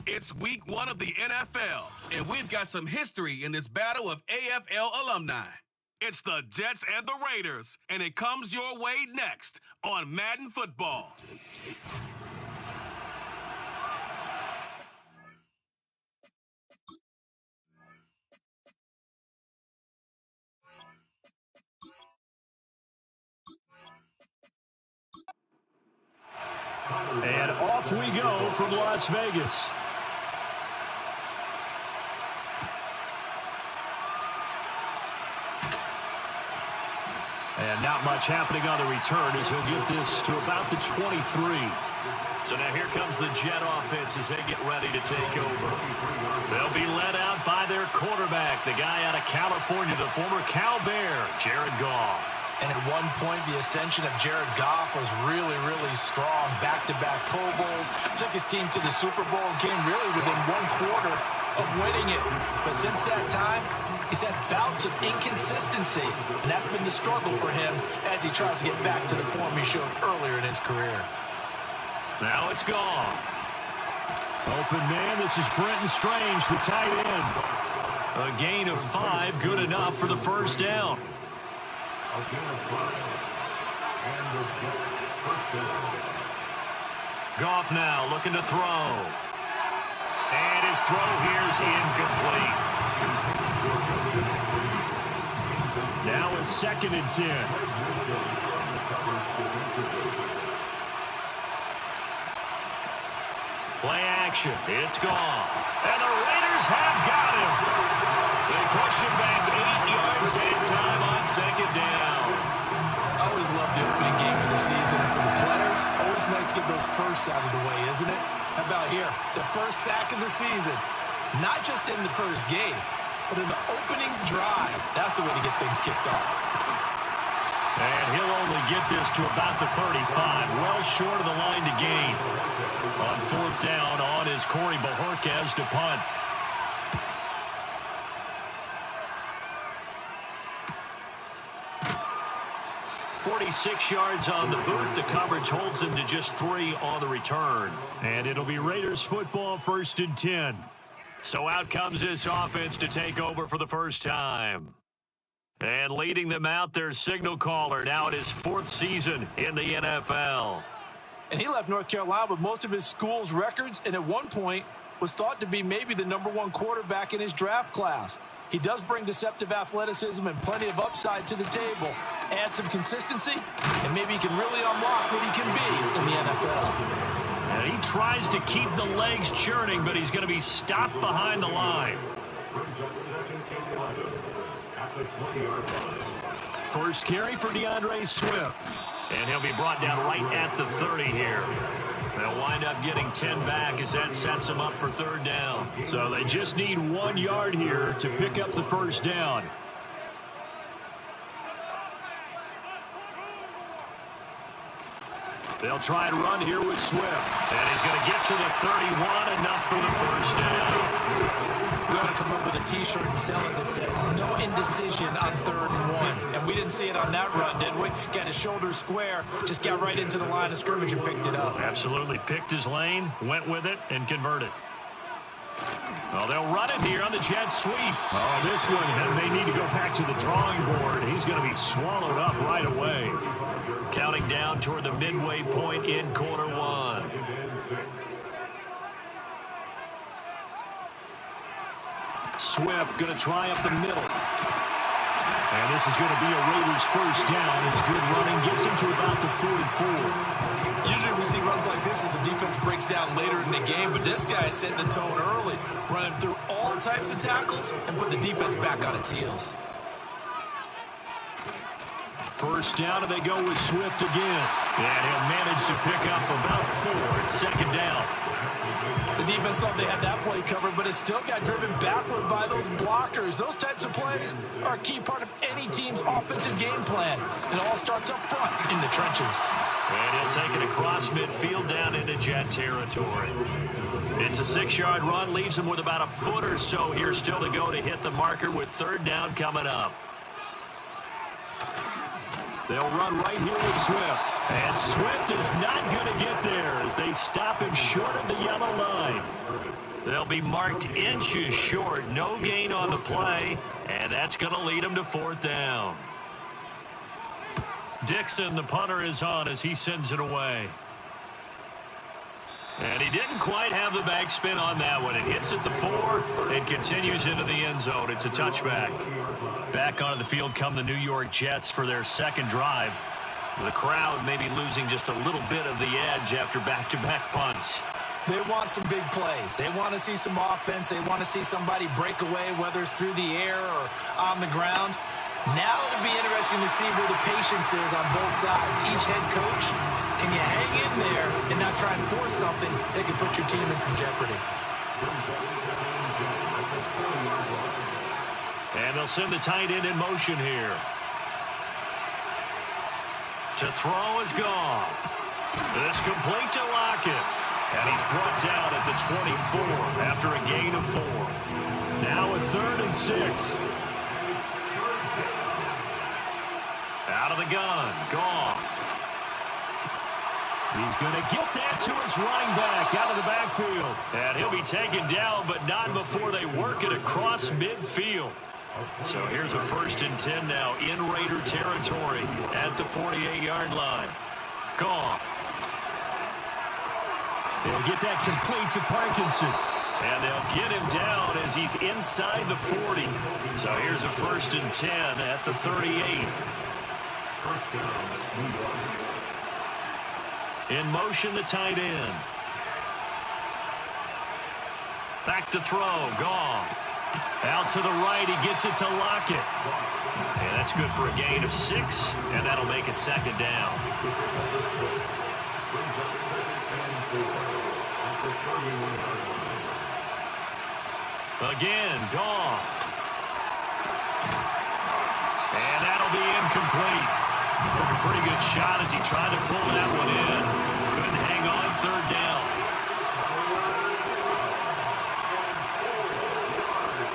It's week 1 of the NFL, and we've got some history in this battle of AFL alumni. It's the Jets and the Raiders, and it comes your way next on Madden Football. And off we go from Las Vegas. And not much happening on the return as he'll get this to about the 23. So now here comes the Jet offense as they get ready to take over. They'll be led out by their quarterback, the guy out of California, the former Cal Bear, Jared Goff. And at one point, the ascension of Jared Goff was really, really strong. Back-to-back Pro Bowls, took his team to the Super Bowl and came really within one quarter of winning it. But since that time, he's had bouts of inconsistency, and that's been the struggle for him as he tries to get back to the form he showed earlier in his career. Now it's Goff. Open man, this is Brenton Strange, the tight end. A gain of 5, good enough for the first down. Goff now looking to throw. And his throw here's incomplete. Now it's 2nd and 10. Play action. It's Goff. And the Raiders have got him. They push him back 8 yards and time on 2nd down. I always love the opening game of the season. And for the players, always nice to get those firsts out of the way, isn't it? How about here? The first sack of the season. Not just in the first game, but in the opening drive. That's the way to get things kicked off. And he'll only get this to about the 35, well short of the line to gain. On 4th down, on is Corey Bojorquez to punt. "46 yards on the boot. The coverage holds him to just 3 on the return. And it'll be Raiders football, 1st and 10. So out comes this offense to take over for the first time. And leading them out, their signal caller, now in his 4th season in the NFL. And he left North Carolina with most of his school's records, and at one point was thought to be maybe the #1 quarterback in his draft class. He does bring deceptive athleticism and plenty of upside to the table. Add some consistency, and maybe he can really unlock what he can be in the NFL. And he tries to keep the legs churning, but he's going to be stopped behind the line. First carry for DeAndre Swift. And he'll be brought down right at the 30 here. They'll wind up getting 10 back as that sets them up for 3rd down. So they just need 1 yard here to pick up the first down. They'll try and run here with Swift. And he's going to get to the 31, enough for the first down. We ought to come up with a T-shirt and sell it that says, "No indecision on 3rd and 1." And we didn't see it on that run, did we? Got his shoulders square, just got right into the line of scrimmage and picked it up. Absolutely. Picked his lane, went with it, and converted. Well, they'll run it here on the jet sweep. Oh, this one, and they need to go back to the drawing board. He's going to be swallowed up right away. Counting down toward the midway point in quarter 1. Swift going to try up the middle. And this is going to be a Raiders first down. His good running gets him to about the 44. Usually we see runs like this as the defense breaks down later in the game, but this guy is setting the tone early, running through all types of tackles and put the defense back on its heels. First down, and they go with Swift again. And he'll manage to pick up about 4. It's 2nd down. The defense thought they had that play covered, but it still got driven backward by those blockers. Those types of plays are a key part of any team's offensive game plan. It all starts up front in the trenches. And he'll take it across midfield down into Jet territory. It's a 6-yard run, leaves him with about a foot or so here still to go to hit the marker with 3rd down coming up. They'll run right here with Swift. And Swift is not going to get there as they stop him short of the yellow line. They'll be marked inches short. No gain on the play, and that's going to lead them to 4th down. Dixon, the punter, is on as he sends it away. And he didn't quite have the backspin on that one. It hits at the 4 and continues into the end zone. It's a touchback. Back onto the field come the New York Jets for their second drive. The crowd maybe losing just a little bit of the edge after back-to-back punts. They want some big plays. They want to see some offense. They want to see somebody break away, whether it's through the air or on the ground. Now it'll be interesting to see where the patience is on both sides. Each head coach, can you hang in there and not try and force something that could put your team in some jeopardy? And they'll send the tight end in motion here. To throw is Goff. It's complete to Lockett. And he's brought down at the 24 after a gain of 4. Now a 3rd and 6. Out of the gun, Goff. He's going to get that to his running back out of the backfield. And he'll be taken down, but not before they work it across midfield. So here's a 1st and 10 now in Raider territory at the 48-yard line. Goff. They'll get that complete to Parkinson. And they'll get him down as he's inside the 40. So here's a 1st and 10 at the 38. In motion, the tight end. Back to throw, Goff. Out to the right, he gets it to Lockett. And that's good for a gain of 6, and that'll make it 2nd down. Again, Goff. And that'll be incomplete. Took a pretty good shot as he tried to pull that one in. Couldn't hang on 3rd down.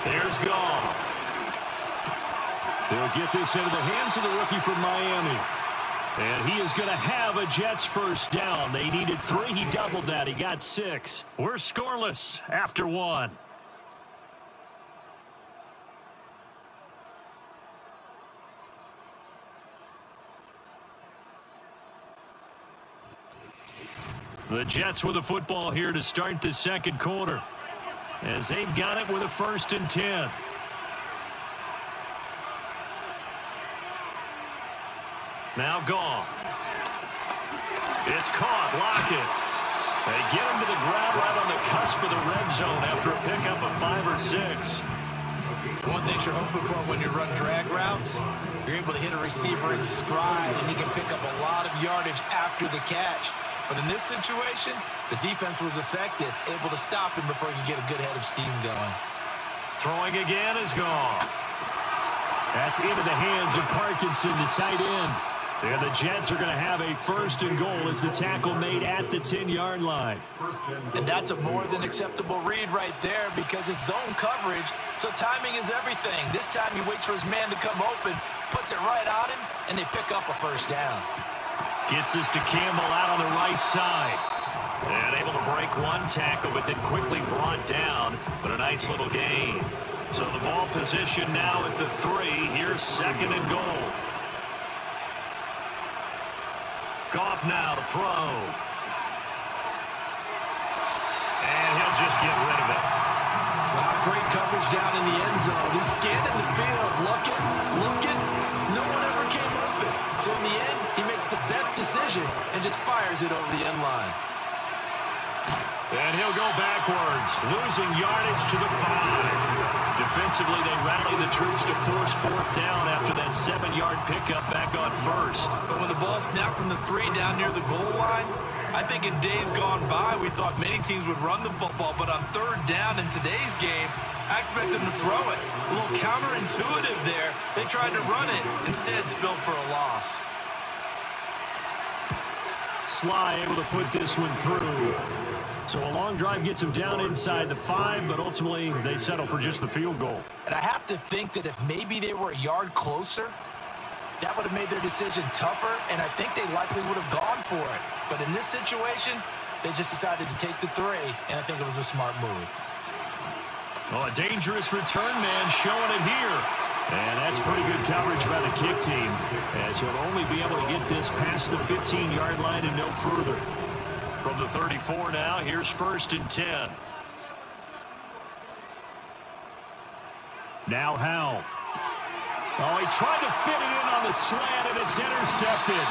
There's Goff. They'll get this into the hands of the rookie from Miami. And he is going to have a Jets 1st down. They needed 3. He doubled that. He got 6. We're scoreless after 1. The Jets with the football here to start the 2nd quarter, as they've got it with a 1st and 10. Now Goff. It's caught. Lockett. They get him to the ground right on the cusp of the red zone after a pickup of 5 or 6. One thing you're hoping for when you run drag routes, you're able to hit a receiver in stride, and he can pick up a lot of yardage after the catch. But in this situation, the defense was effective, able to stop him before he could get a good head of steam going. Throwing again is Goff. That's into the hands of Parkinson, the tight end. And the Jets are going to have a 1st and goal as the tackle made at the 10-yard line. And that's a more than acceptable read right there because it's zone coverage, so timing is everything. This time he waits for his man to come open, puts it right on him, and they pick up a 1st down. Gets this to Campbell out on the right side. And able to break one tackle, but then quickly brought down. But a nice little gain. So the ball position now at the 3. Here's 2nd and goal. Goff now to throw. And he'll just get rid of it. Great coverage down in the end zone. He's scanning the field, looking. No one ever came open. So in the end, he makes the best decision and just fires it over the end line. And he'll go backwards, losing yardage to the 5. Defensively, they rally the troops to force 4th down after that 7-yard pickup back on 1st. But when the ball snapped from the 3 down near the goal line, I think in days gone by, we thought many teams would run the football, but on 3rd down in today's game, I expect them to throw it. A little counterintuitive there. They tried to run it, instead spilled for a loss. Sly able to put this one through. So a long drive gets them down inside the 5, but ultimately they settle for just the field goal. And I have to think that if maybe they were a yard closer, that would have made their decision tougher, and I think they likely would have gone for it. But in this situation, they just decided to take the 3, and I think it was a smart move. Oh, a dangerous return man showing it here. And that's pretty good coverage by the kick team, as he'll only be able to get this past the 15-yard line and no further. From the 34 now, here's 1st and 10. Now Howell. Oh, he tried to fit it in on the slant, and it's intercepted.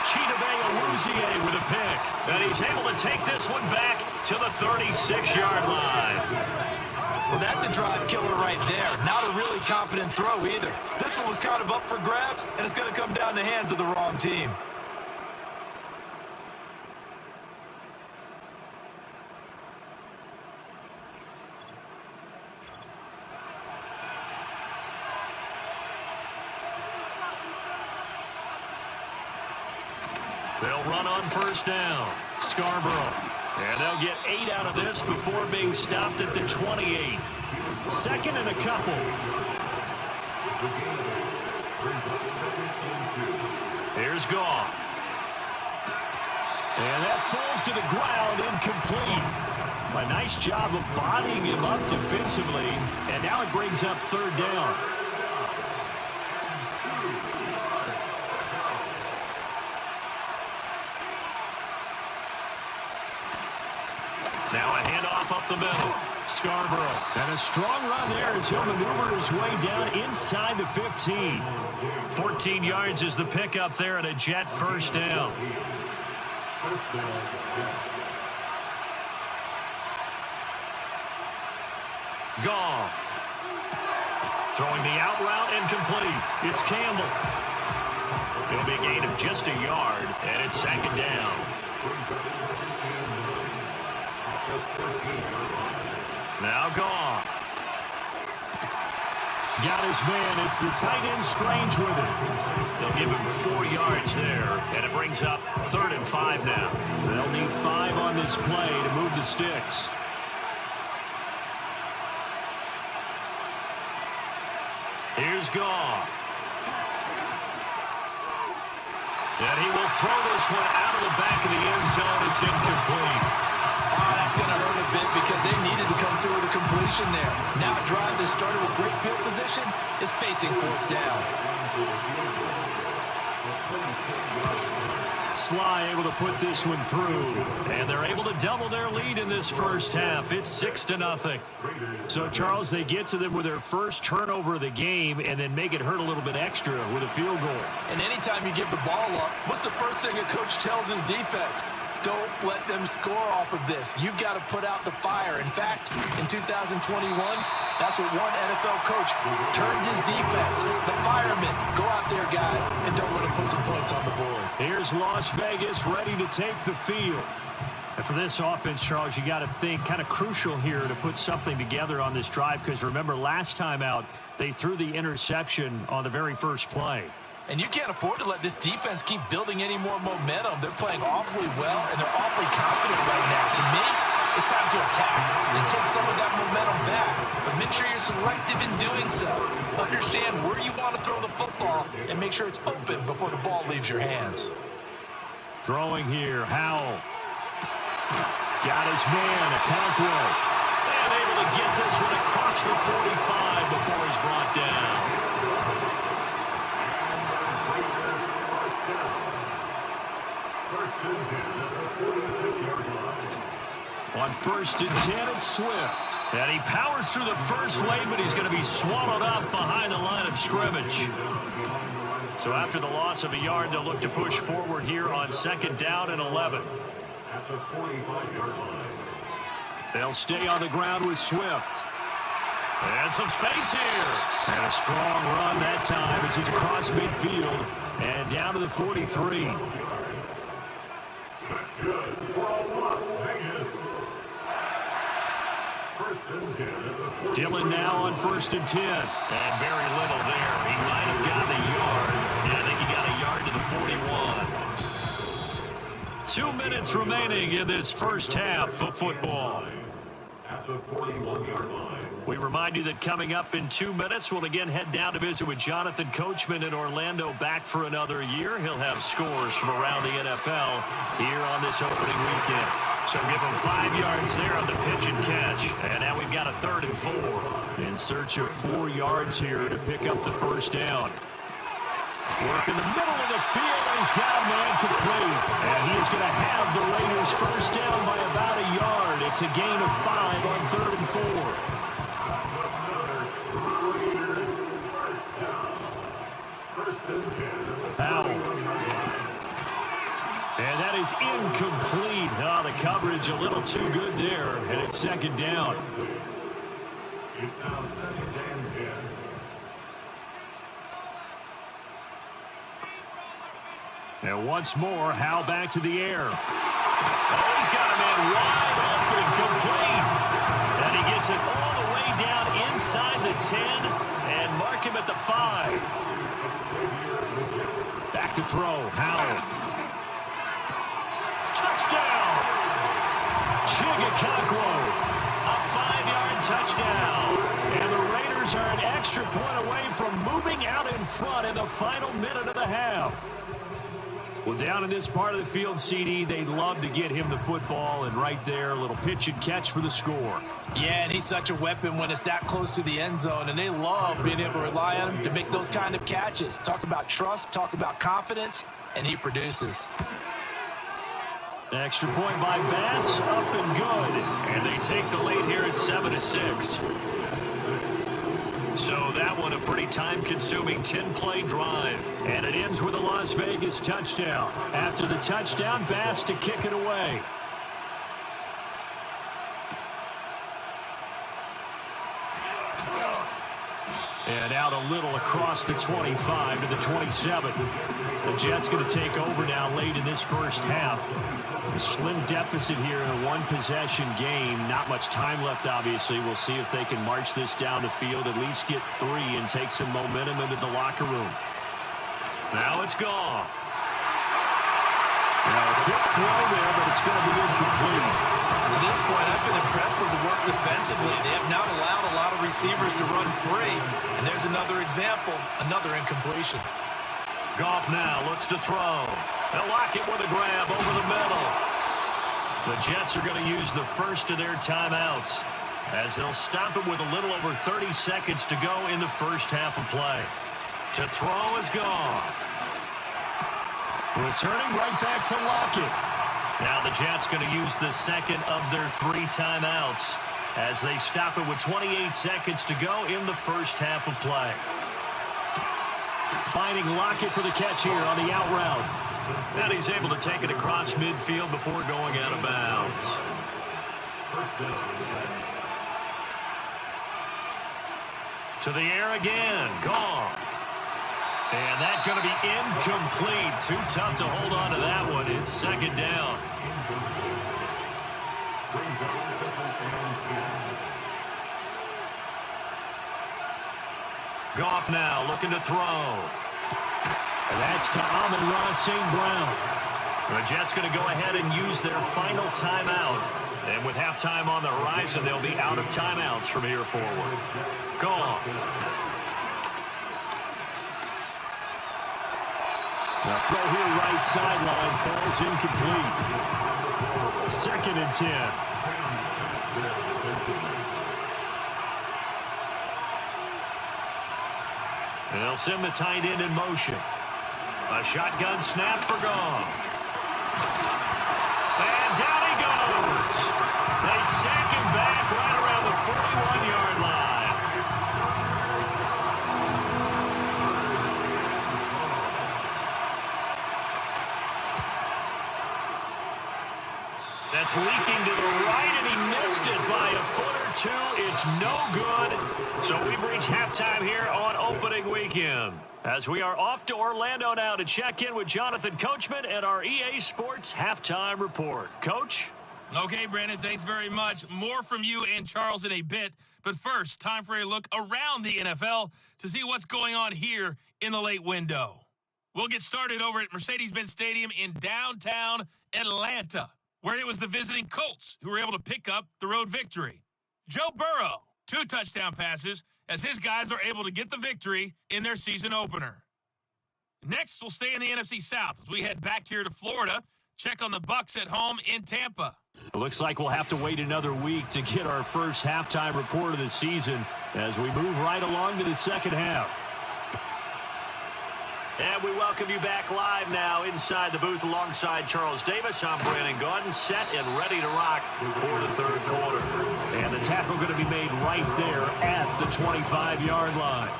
Chidobe Awuzie with a pick. And he's able to take this one back to the 36-yard line. Well, that's a drive killer right there. Not a really confident throw either. This one was kind of up for grabs, and it's going to come down the hands of the wrong team. They'll run on 1st down. Scarborough. And they'll get 8 out of this before being stopped at the 28. 2nd and a couple. Here's Goff. And that falls to the ground, incomplete. A nice job of bodying him up defensively. And now it brings up 3rd down. Now a handoff up the middle. Scarborough. And a strong run there as he'll maneuver his way down inside the 15. 14 yards is the pickup there and a Jet 1st down. Goff. Throwing the out route incomplete. It's Campbell. It'll be a gain of just a yard, and it's 2nd down. Now Goff. Got his man. It's the tight end Strange with it. They'll give him 4 yards there, and it brings up 3rd and 5 now. They'll need 5 on this play to move the sticks. Here's Goff. And he will throw this one out of the back of the end zone. It's incomplete. Oh, that's going to hurt a bit because they needed to come through with a completion there. Now a drive that started with great field position is facing 4th down. Sly able to put this one through, and they're able to double their lead in this 1st half. It's 6-0. So, Charles, they get to them with their first turnover of the game and then make it hurt a little bit extra with a field goal. And anytime you give the ball up, what's the first thing a coach tells his defense? Don't let them score off of this. You've got to put out the fire. In fact, in 2021, that's what one NFL coach turned his defense. The firemen, go out there, guys, and don't let them put some points on the board. Here's Las Vegas ready to take the field. And for this offense, Charles, you got to think kind of crucial here to put something together on this drive because remember last time out, they threw the interception on the very first play. And you can't afford to let this defense keep building any more momentum. They're playing awfully well, and they're awfully confident right now. To me, it's time to attack and take some of that momentum back. But make sure you're selective in doing so. Understand where you want to throw the football and make sure it's open before the ball leaves your hands. Throwing here, Howell. Got his man, Okonkwo. And able to get this one across the 45 before he's brought down. On 1st and 10, it's Swift. And he powers through the first lane, but he's going to be swallowed up behind the line of scrimmage. So after the loss of a yard, they'll look to push forward here on 2nd down and 11. They'll stay on the ground with Swift. And some space here. And a strong run that time as he's across midfield and down to the 43. Dillon now on 1st and 10. And very little there. He might have gotten a yard. Yeah, I think he got a yard to the 41. 2 minutes remaining in this first half of football. At the 41-yard line. We remind you that coming up in 2 minutes, we'll again head down to visit with Jonathan Coachman in Orlando, back for another year. He'll have scores from around the NFL here on this opening weekend. So give him 5 yards there on the pitch and catch. And now we've got a 3rd and 4. In search of 4 yards here to pick up the first down. Work in the middle of the field, and he's got a man complete. And he is going to have the Raiders first down by about a yard. It's a gain of 5 on 3rd and 4. Powell. And that is incomplete. Oh, the coverage a little too good there, and it's 2nd down. It's now 2nd and 10. And once more, Howe back to the air. Oh, he's got a man wide open, complete. And he gets it all the way down inside the 10 and mark him at the 5. Back to throw, Howell. Touchdown! Chigakakwo, a 5-yard touchdown. And the Raiders are an extra point away from moving out in front in the final minute of the half. Well, down in this part of the field, CD, they'd love to get him the football, and right there, a little pitch and catch for the score. Yeah, and he's such a weapon when it's that close to the end zone, and they love being able to rely on him to make those kind of catches. Talk about trust, talk about confidence, and he produces. Extra point by Bass, up and good. And they take the lead here at 7-6. So that one a pretty time-consuming 10-play drive. And it ends with a Las Vegas touchdown. After the touchdown, Bass to kick it away. And out a little across the 25 to the 27. The Jets going to take over now late in this first half. A slim deficit here in a one-possession game. Not much time left, obviously. We'll see if they can march this down the field, at least get 3 and take some momentum into the locker room. Now it's Goff. Now a quick throw there, but it's going to be incomplete. To this point, I've been impressed with the work defensively. They have not allowed a lot of receivers to run free. And there's another example, another incompletion. Goff now looks to throw. They'll lock it with a grab over the middle. The Jets are going to use the first of their timeouts as they'll stop it with a little over 30 seconds to go in the first half of play. To throw is Goff. Returning right back to Lockett. Now the Jets going to use the second of their 3 timeouts as they stop it with 28 seconds to go in the first half of play. Finding Lockett for the catch here on the out route. And he's able to take it across midfield before going out of bounds. To the air again, Goff. And that's going to be incomplete. Too tough to hold on to that one. It's 2nd down. Goff now looking to throw. And that's to Amon-Ra St. Brown. The Jets going to go ahead and use their final timeout. And with halftime on the horizon, they'll be out of timeouts from here forward. Goff. The throw here right sideline falls incomplete. 2nd and 10. And they'll send the tight end in motion. A shotgun snap for Goff. And down he goes. They sack him back right around the 41-yard line. That's leaking to the right, and he missed it by a foot or 2. It's no good. So we've reached halftime here on opening weekend. As we are off to Orlando now to check in with Jonathan Coachman and our EA Sports Halftime Report. Coach? Okay, Brandon, thanks very much. More from you and Charles in a bit. But first, time for a look around the NFL to see what's going on here in the late window. We'll get started over at Mercedes-Benz Stadium in downtown Atlanta, where it was the visiting Colts who were able to pick up the road victory. Joe Burrow, 2 touchdown passes, as his guys are able to get the victory in their season opener. Next, we'll stay in the NFC South as we head back here to Florida, check on the Bucs at home in Tampa. It looks like we'll have to wait another week to get our first halftime report of the season as we move right along to the second half. And we welcome you back live now inside the booth alongside Charles Davis. I'm Brandon Gaudin, set and ready to rock for the third quarter. And the tackle going to be made right there at the 25-yard line.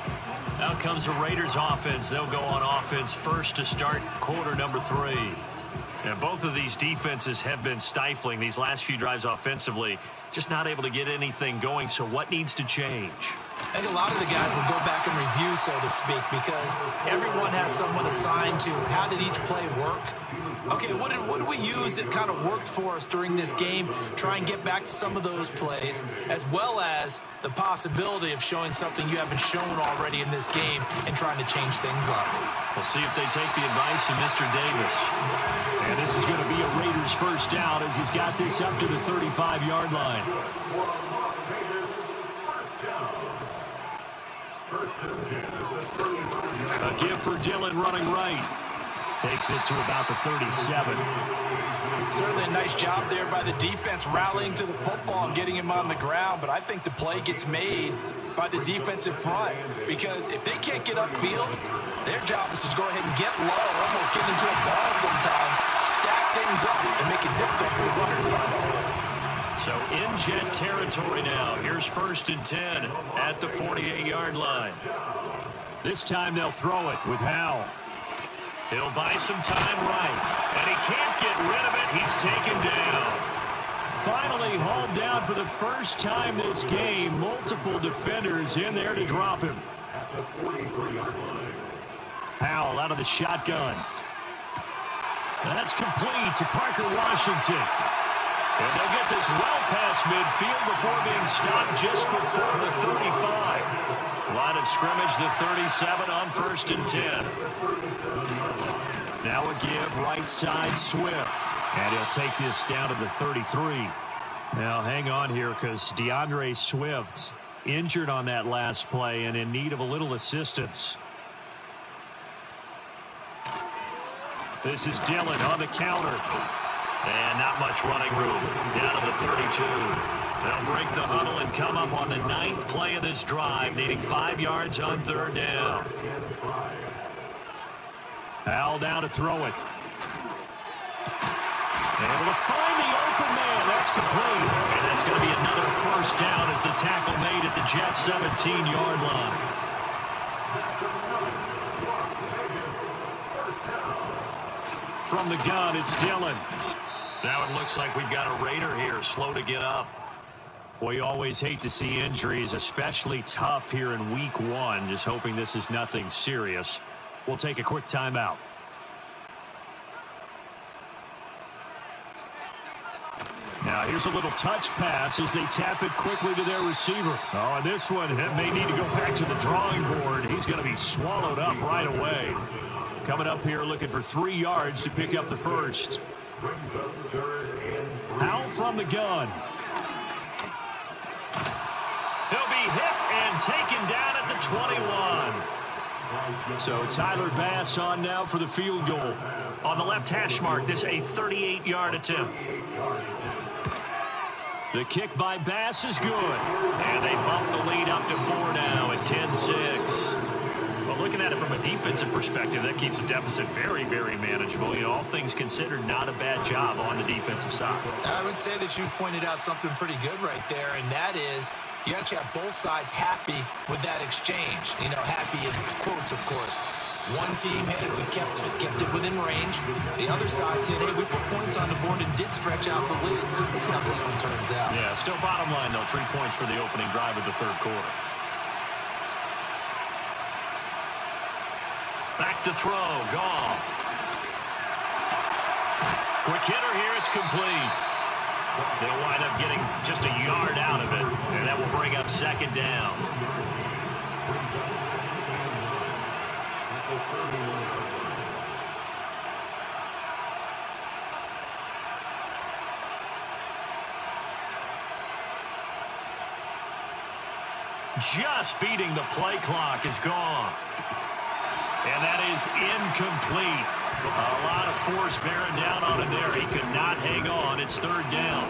Out comes the Raiders offense. They'll go on offense first to start quarter number 3. And both of these defenses have been stifling these last few drives offensively. Just not able to get anything going. So what needs to change? I think a lot of the guys will go back and review, so to speak, because everyone has someone assigned to how did each play work. Okay, what did we use that kind of worked for us during this game? Try and get back to some of those plays, as well as the possibility of showing something you haven't shown already in this game and trying to change things up. We'll see if they take the advice of Mr. Davis. And this is going to be a Raiders first down as he's got this up to the 35-yard line. A give for Dillon running right. Takes it to about the 37. Certainly a nice job there by the defense rallying to the football and getting him on the ground, but I think the play gets made by the defensive front because if they can't get upfield, their job is to go ahead and get low, almost get into a ball sometimes, stack things up, and make it difficult for the runner to find a hole. So in Jet territory now. Here's 1st and 10 at the 48-yard line. This time they'll throw it with Howell. He'll buy some time right. And he can't get rid of it. He's taken down. Finally hauled down for the first time this game. Multiple defenders in there to drop him. Howell out of the shotgun. That's complete to Parker Washington. And they'll get this well past midfield before being stopped just before the 35. Line of scrimmage, the 37 on 1st and 10. Now a give right side Swift. And he'll take this down to the 33. Now hang on here because DeAndre Swift injured on that last play and in need of a little assistance. This is Dillon on the counter. And not much running room. Down to the 32. They'll break the huddle and come up on the 9th play of this drive, needing 5 yards on 3rd down. Howell down to throw it. Able to find the open man. That's complete. And that's going to be another first down as the tackle made at the Jets' 17-yard line. From the gun, it's Dillon. Now it looks like we've got a Raider here, slow to get up. Well, you always hate to see injuries, especially tough here in week 1. Just hoping this is nothing serious. We'll take a quick timeout. Now here's a little touch pass as they tap it quickly to their receiver. Oh, and this one may need to go back to the drawing board. He's going to be swallowed up right away. Coming up here looking for 3 yards to pick up the first. Howell from the gun. He'll be hit and taken down at the 21. So Tyler Bass on now for the field goal. On the left hash mark, this a 38-yard attempt. The kick by Bass is good. And they bump the lead up to 4 now at 10-6. Well, looking at it from a defensive perspective, that keeps the deficit very, very manageable. You know, all things considered, not a bad job on the defensive side. I would say that you've pointed out something pretty good right there, and that is you actually have both sides happy with that exchange. You know, happy in quotes, of course. One team, hey, we've kept it within range. The other side saying, hey, we put points on the board and did stretch out the lead. Let's see how this one turns out. Yeah, still bottom line, though, 3 points for the opening drive of the third quarter. Back to throw, Goff. Quick hitter here, it's complete. They'll wind up getting just a yard out of it, and that will bring up 2nd down. Just beating the play clock is Goff. And that is incomplete. A lot of force bearing down on him there. He could not hang on. It's third down.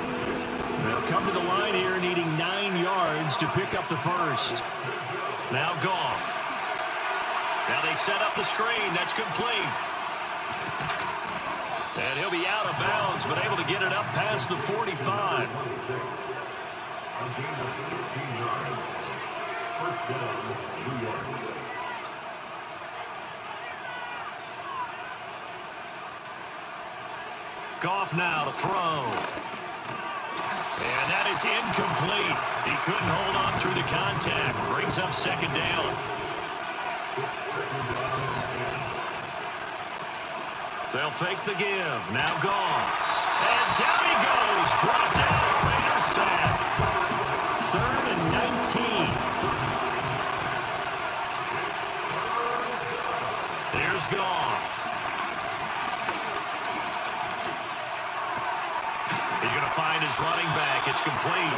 They'll come to the line here needing 9 yards to pick up the first. Now Goff. Now they set up the screen. That's complete. And he'll be out of bounds, but able to get it up past the 45. Goff now to throw. And that is incomplete. He couldn't hold on through the contact. Brings up second down. They'll fake the give. Now Goff. And down he goes. Brought down a Raiders sack. 3rd and 19. There's Goff. He's going to find his running back. It's complete.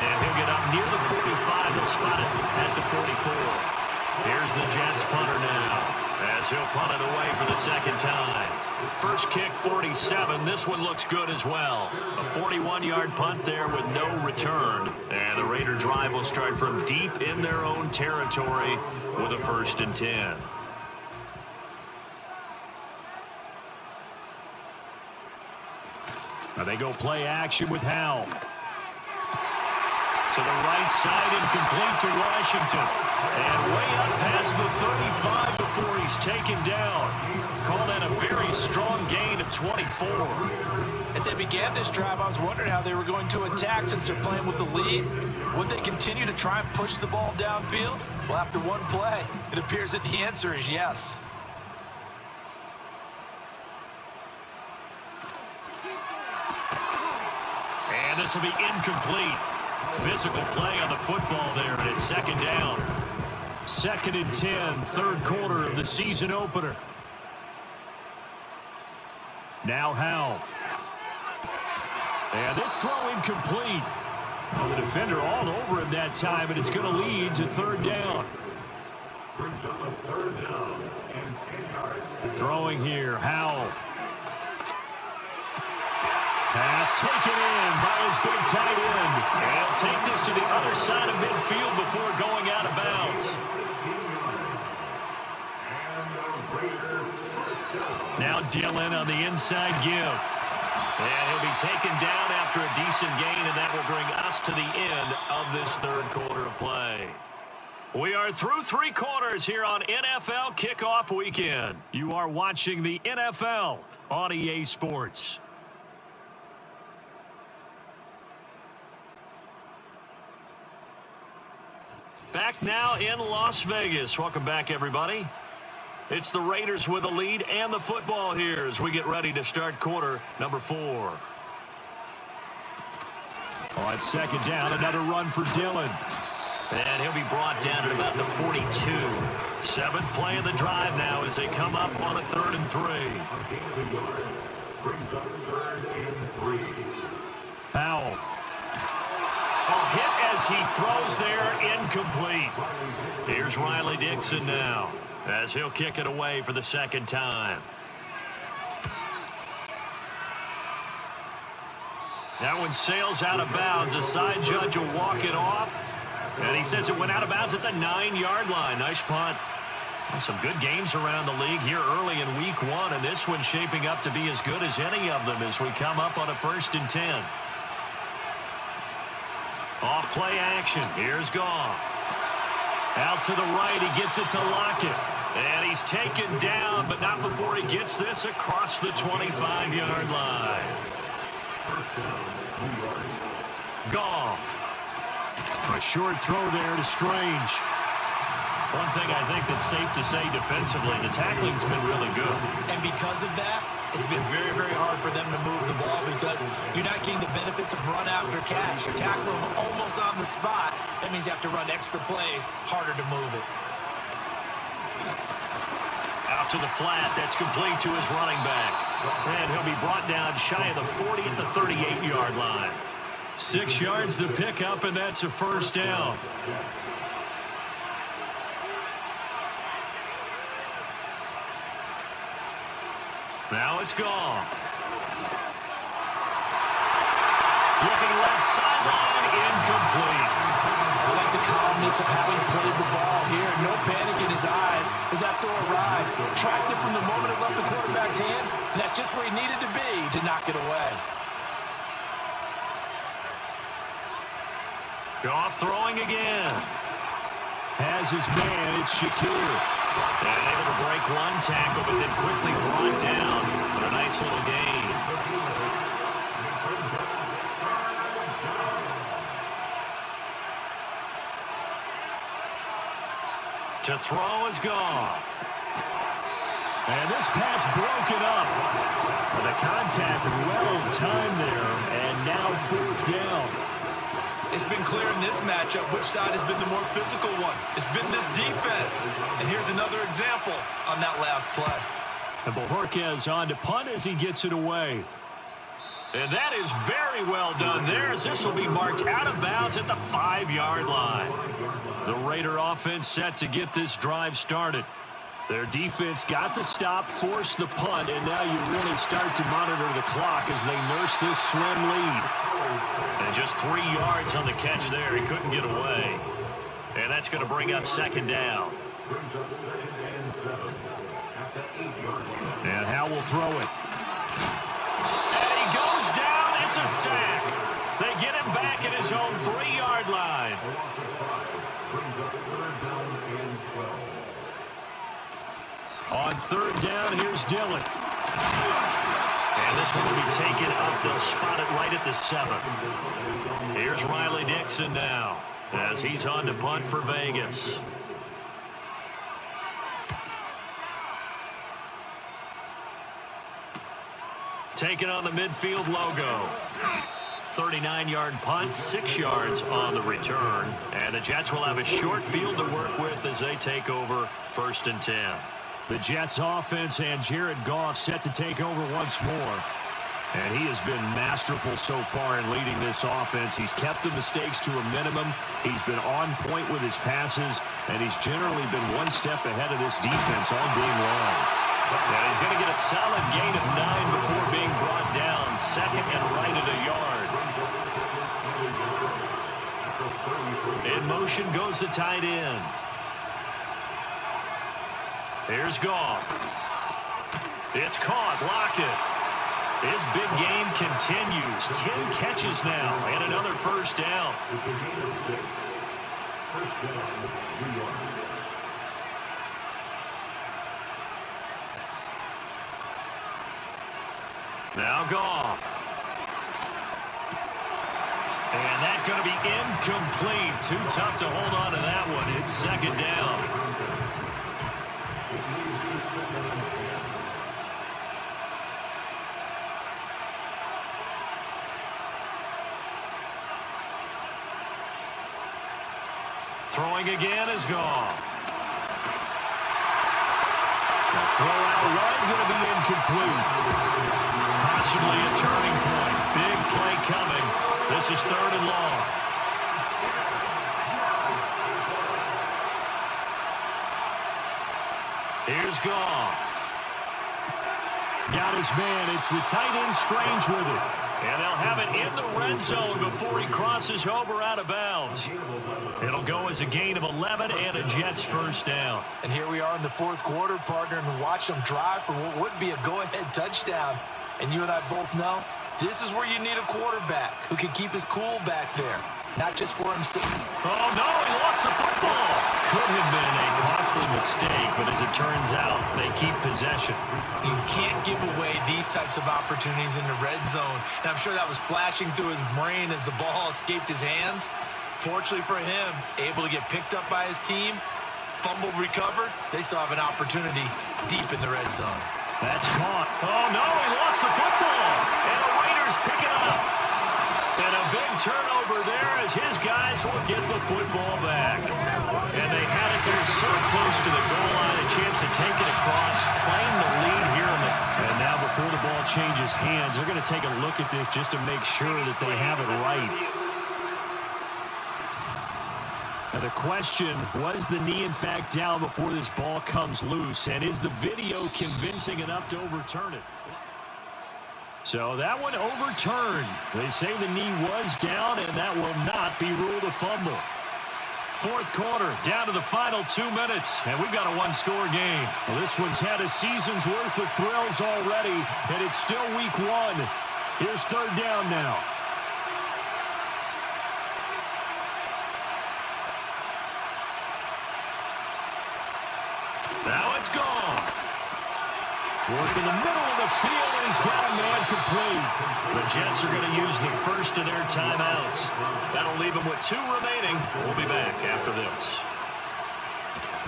And he'll get up near the 45. They'll spot it at the 44. Here's the Jets punter now, as he'll punt it away for the second time. First kick, 47. This one looks good as well. A 41-yard punt there with no return. And the Raider drive will start from deep in their own territory with a 1st and 10. Now they go play action with Howell. To the right side, incomplete to Washington. And way up past the 35 before he's taken down. Call that a very strong gain of 24. As they began this drive, I was wondering how they were going to attack since they're playing with the lead. Would they continue to try and push the ball downfield? Well, after one play, it appears that the answer is yes. And this will be incomplete. Physical play on the football there, and it's second down. 2nd and 10, third quarter of the season opener. Now Howell. And this throw incomplete. Well, the defender all over him that time, and it's going to lead to third down. Throwing here, Howell. Pass taken in by his big tight end. And he'll take this to the other side of midfield before going out of bounds. Now Dillon on the inside give. And he'll be taken down after a decent gain, and that will bring us to the end of this third quarter of play. We are through 3 quarters here on NFL Kickoff Weekend. You are watching the NFL on EA Sports. Back now in Las Vegas. Welcome back, everybody. It's the Raiders with the lead and the football here as we get ready to start quarter number 4. On second down, another run for Dillon. And he'll be brought down at about the 42. 7th play of the drive now as they come up on a 3rd and 3. Powell. A hit as he throws there, incomplete. Here's Riley Dixon now as he'll kick it away for the second time. That one sails out of bounds. The side judge will walk it off. And he says it went out of bounds at the 9-yard line. Nice punt. Well, some good games around the league here early in week 1, and this one's shaping up to be as good as any of them as we come up on a 1st and 10. Off play action. Here's Goff. Out to the right. He gets it to Lockett. And he's taken down, but not before he gets this across the 25-yard line. Goff. A short throw there to Strange. One thing I think that's safe to say defensively, the tackling's been really good. And because of that, it's been very, very hard for them to move the ball because you're not getting the benefits of run after catch. You're tackling them almost on the spot. That means you have to run extra plays, harder to move it. Out to the flat. That's complete to his running back. And he'll be brought down shy of the 40 at the 38-yard line. 6 yards to pick up, and that's a first down. Now it's Goff. Looking left sideline, incomplete. I like the calmness of having played the ball here. No panic in his eyes as that throw arrived. Tracked it from the moment it left the quarterback's hand, and that's just where he needed to be to knock it away. Goff throwing again. Has his man, it's Shakir. And able to break one tackle, but then quickly brought down. But a nice little gain. To throw is Goff. And this pass broken up. And the contact well timed there. And now 4th down. It's been clear in this matchup which side has been the more physical one. It's been this defense. And here's another example on that last play. And Bojorquez on to punt as he gets it away. And that is very well done there, as this will be marked out of bounds at the 5-yard line. The Raider offense set to get this drive started. Their defense got the stop, forced the punt, and now you really start to monitor the clock as they nurse this slim lead. And just 3 yards on the catch there. He couldn't get away. And that's going to bring up 2nd down. And Howell will throw it. And he goes down. It's a sack. They get him back at his own 3-yard line. On 3rd down, here's Dillon. And this one will be taken up. They'll spot it right at the 7. Here's Riley Dixon now as he's on to punt for Vegas. Taking on the midfield logo. 39-yard punt, 6 yards on the return. And the Jets will have a short field to work with as they take over 1st and 10. The Jets offense and Jared Goff set to take over once more. And he has been masterful so far in leading this offense. He's kept the mistakes to a minimum. He's been on point with his passes. And he's generally been one step ahead of this defense all game long. And he's going to get a solid gain of 9 before being brought down. 2nd and right at a yard. In motion goes the tight end. Here's Goff. It's caught. Lockett. His big game continues. 10 catches now and another 1st down. Now Goff. And that's going to be incomplete. Too tough to hold on to that one. It's 2nd down. Throwing again is Goff. The throw out right, going to be incomplete. Possibly a turning point. Big play coming. This is 3rd and long. Here's Goff. Got his man. It's the tight end Strange with it. And they'll have it in the red zone before he crosses over out of bounds. It'll go as a gain of 11 and a Jets 1st down. And here we are in the 4th quarter, partner, and watch them drive for what would be a go-ahead touchdown. And you and I both know this is where you need a quarterback who can keep his cool back there, not just for himself. Oh, no, he lost the football. Could have been a costly mistake, but as it turns out, they keep possession. You can't give away these types of opportunities in the red zone. And I'm sure that was flashing through his brain as the ball escaped his hands. Fortunately for him, able to get picked up by his team, fumbled, recovered. They still have an opportunity deep in the red zone. That's caught. Oh, no, he lost the football. And the Raiders pick it up. And a big turnover there as his guys will get the football back. And they had it there so close to the goal line, a chance to take it across, claim the lead here in the... And now before the ball changes hands, they're going to take a look at this just to make sure that they have it right. Now the question, was the knee in fact down before this ball comes loose? And is the video convincing enough to overturn it? So that one overturned. They say the knee was down, and that will not be ruled a fumble. Fourth quarter, down to the final 2 minutes, and we've got a one-score game. Well, this one's had a season's worth of thrills already, and it's still week one. Here's third down now. Now it's Goff. Work in the middle of the field, and he's got a man complete. The Jets are going to use the first of their timeouts. That'll leave them with 2 remaining. We'll be back after this.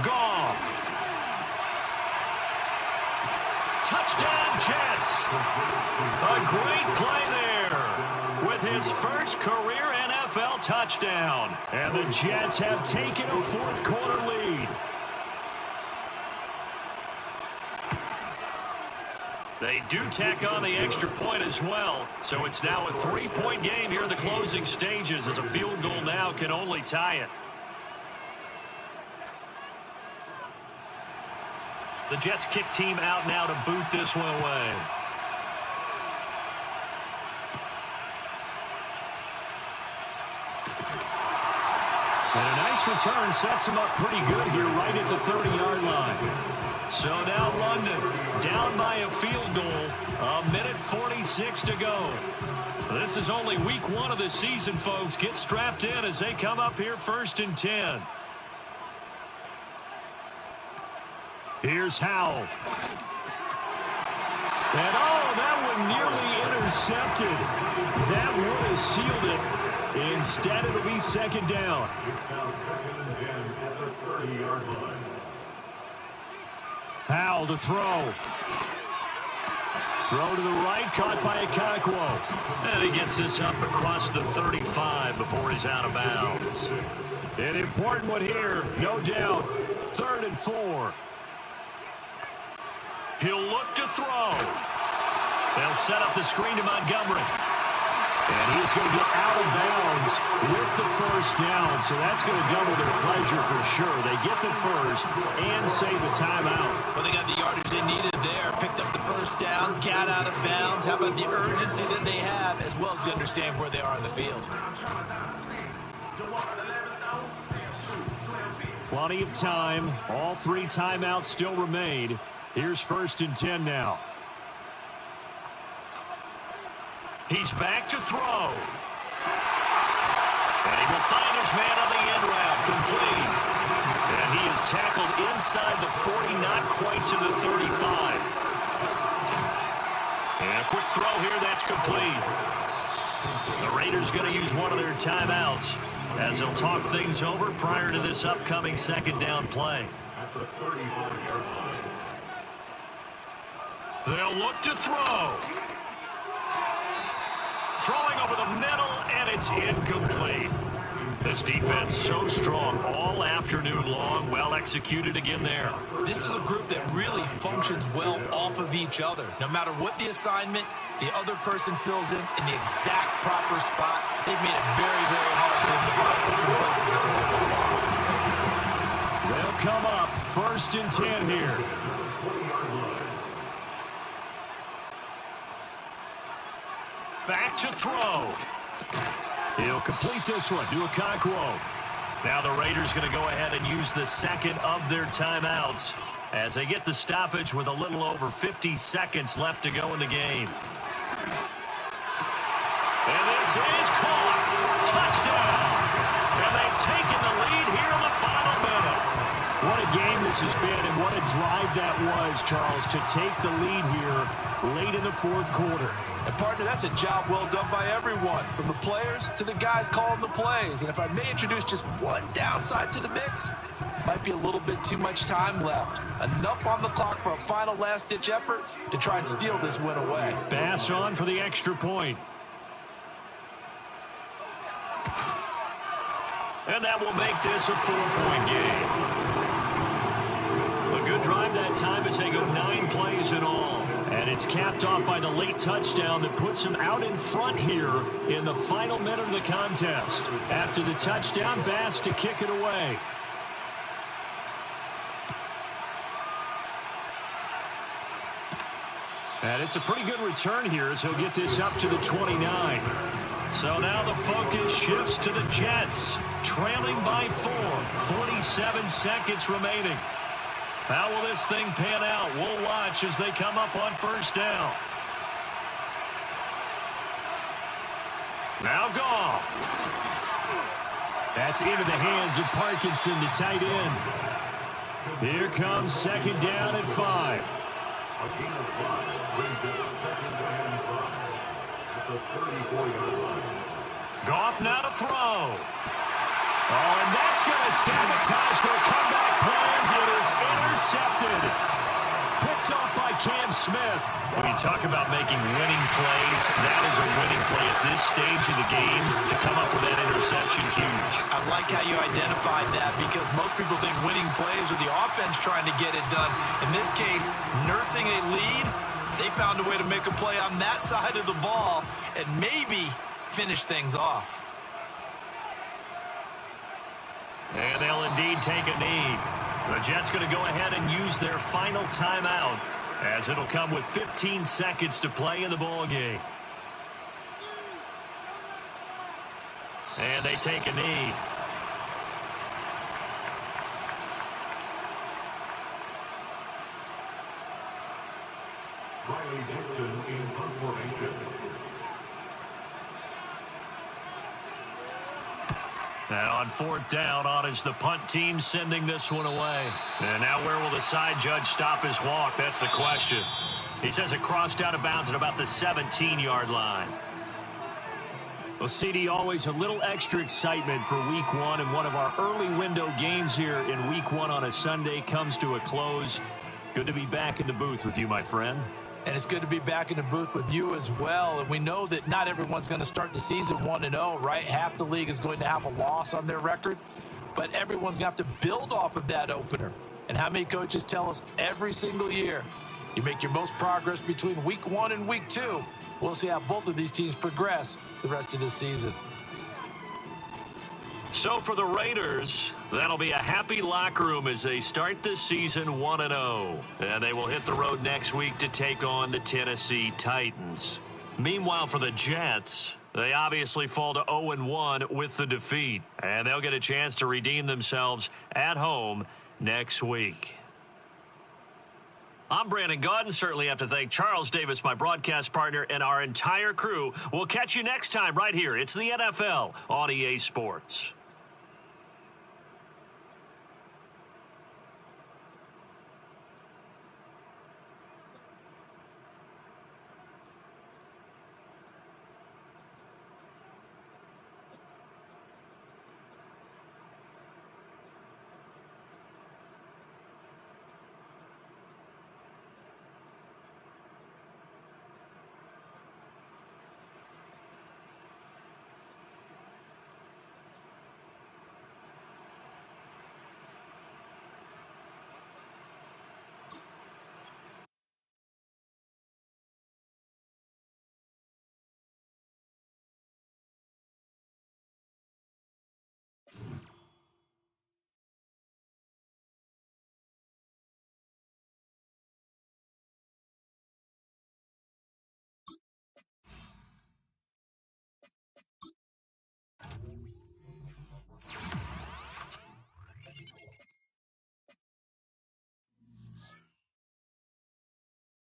Goff. Touchdown, Jets. A great play there with his first career NFL touchdown. And the Jets have taken a fourth quarter lead. They do tack on the extra point as well, so it's now a 3-point game here in the closing stages as a field goal now can only tie it. The Jets kick team out now to boot this one away. And a nice return sets him up pretty good here right at the 30-yard line. So now London down by a field goal. 1:46 to go. This is only week one of the season, folks. Get strapped in as they come up here 1st and 10. Here's Howell. And that one nearly intercepted. That would have sealed it. Instead, it'll be second down. It's now 2nd and 10 at the 30-yard line. Howell to throw. Throw to the right, caught by Okonkwo. And he gets this up across the 35 before he's out of bounds. An important one here, no doubt. 3rd and 4. He'll look to throw. They'll set up the screen to Montgomery. And he's going to get out of bounds with the first down, so that's going to double their pleasure for sure. They get the first and save a timeout. Well, they got the yardage they needed there, picked up the first down, got out of bounds. How about the urgency that they have, as well as they understand where they are in the field? Plenty of time. All 3 timeouts still remain. Here's 1st and 10 now. He's back to throw. And he will find his man on the end route, complete. And he is tackled inside the 40, not quite to the 35. And a quick throw here, that's complete. The Raiders going to use one of their timeouts as they'll talk things over prior to this upcoming second down play. They'll look to throw. Throwing over the middle, and it's incomplete. This defense so strong all afternoon long. Well executed again there. This is a group that really functions well off of each other. No matter what the assignment, the other person fills in the exact proper spot. They've made it very, very hard for them to find open places to throw the football. They'll come up 1st and 10 here. Back to throw. He'll complete this one to Okonkwo. Now the Raiders going to go ahead and use the second of their timeouts as they get the stoppage with a little over 50 seconds left to go in the game. And this is caught. Touchdown. And they've taken the lead here in the final minute. What a game this has been, and what a drive that was, Charles, to take the lead here late in the fourth quarter. And, partner, that's a job well done by everyone, from the players to the guys calling the plays. And if I may introduce just one downside to the mix, might be a little bit too much time left. Enough on the clock for a final last-ditch effort to try and steal this win away. Pass on for the extra point. And that will make this a 4-point game. A good drive that time as they go 9 plays in all. And it's capped off by the late touchdown that puts him out in front here in the final minute of the contest. After the touchdown, Bass to kick it away. And it's a pretty good return here as he'll get this up to the 29. So now the focus shifts to the Jets, trailing by 4. 47 seconds remaining. How will this thing pan out? We'll watch as they come up on first down. Now Goff. That's into the hands of Parkinson, the tight end. Here comes second down at 5. A gain of 5 brings it second and 5 at the 34-yard line. Goff now to throw. Oh, and that's going to sabotage their comeback plans. It is intercepted. Picked off by Cam Smith. When you talk about making winning plays, that is a winning play at this stage of the game. To come up with that interception, huge. I like how you identified that because most people think winning plays are the offense trying to get it done. In this case, nursing a lead, they found a way to make a play on that side of the ball and maybe finish things off. And they'll indeed take a knee. The Jets going to go ahead and use their final timeout as it'll come with 15 seconds to play in the ball game. And they take a knee. Riley Dixon in punt formation. And on fourth down, on is the punt team sending this one away. And now where will the side judge stop his walk? That's the question. He says it crossed out of bounds at about the 17-yard line. Well, CD, always a little extra excitement for Week 1, and one of our early window games here in Week 1 on a Sunday comes to a close. Good to be back in the booth with you, my friend. And it's good to be back in the booth with you as well. And we know that not everyone's going to start the season 1-0, right? Half the league is going to have a loss on their record. But everyone's going to have to build off of that opener. And how many coaches tell us every single year, you make your most progress between Week 1 and Week 2. We'll see how both of these teams progress the rest of this season. So for the Raiders, that'll be a happy locker room as they start this season 1-0. And they will hit the road next week to take on the Tennessee Titans. Meanwhile, for the Jets, they obviously fall to 0-1 with the defeat. And they'll get a chance to redeem themselves at home next week. I'm Brandon Gaudin. Certainly have to thank Charles Davis, my broadcast partner, and our entire crew. We'll catch you next time right here. It's the NFL on EA Sports.